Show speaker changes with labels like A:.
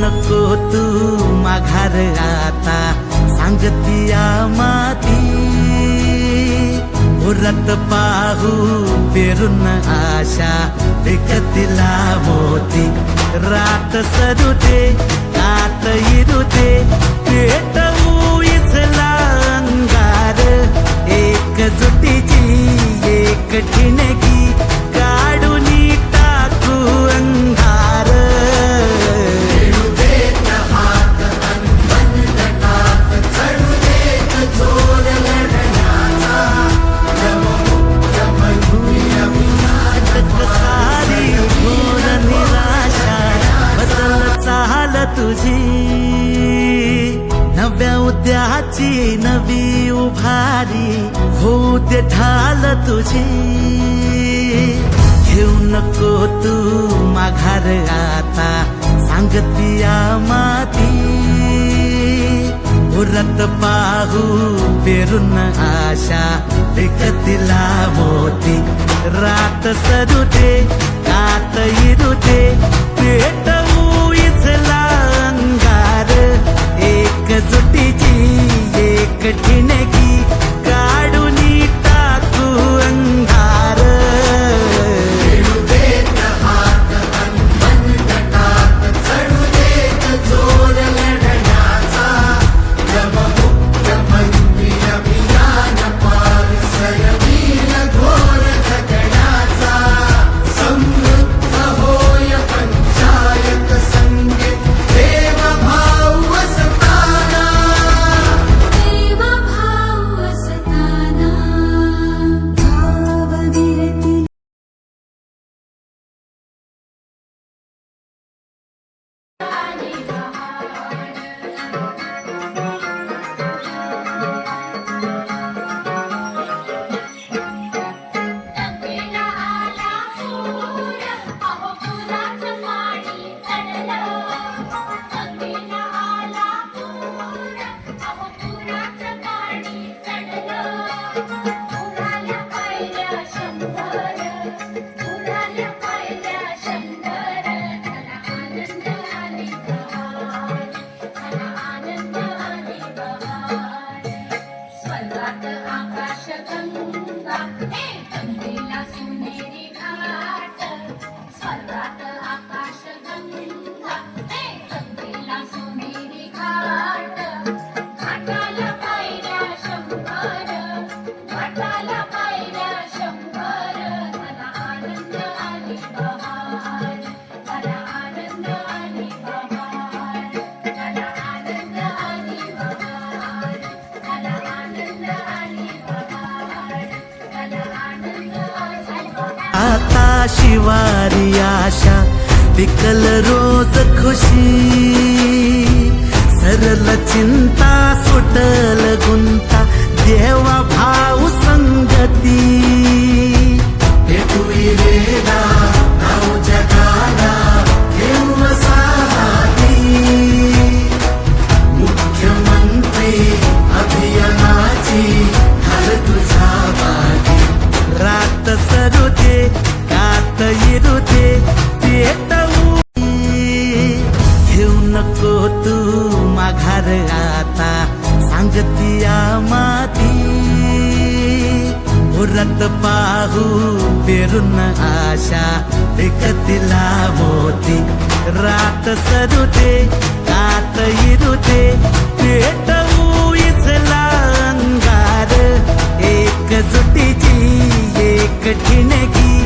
A: नको तू माघार आता, सांगतिया माती उरत पाहू पेरून आशा, विकतिला मोती रात सरू दे कात इरू दे, पेटवू इचला अंगार, एक जुटीची एक ठिणगी काढून टाकू अंधार. सारी घोर निराशा बदल चाल तुझी, नव्या उद्याची नवी उभारी होऊ दे ढाल तुझी. घेऊ नको तू माघार आता, सांगतिया माती उरत पाहू पेरून आशा, विकतिला मोती रात सरू दे कात इरू दे, पेटवू इचला अंगार, एक जुटीची एक ठिणगी काढून टाकू अंधार. आता शिवारी आशा विकल रोज खुशी, सरल चिंता सुटल गुंता, देवा भाऊ संगती. भेटू वेळा नाव जगाला घेऊ साथी, मुख्यमंत्री अभियानाची घाल तुझा बागी, रात सरू दे कात इरू दे, पेटवू. घेऊ नको तू माघार आता, सांगतिया माती उरत पाहू पेरून आशा, विकतिला मोती रात सरू दे कात इरू दे, पेटवू इचला अंगार, एक जुटीची एक ठिणगी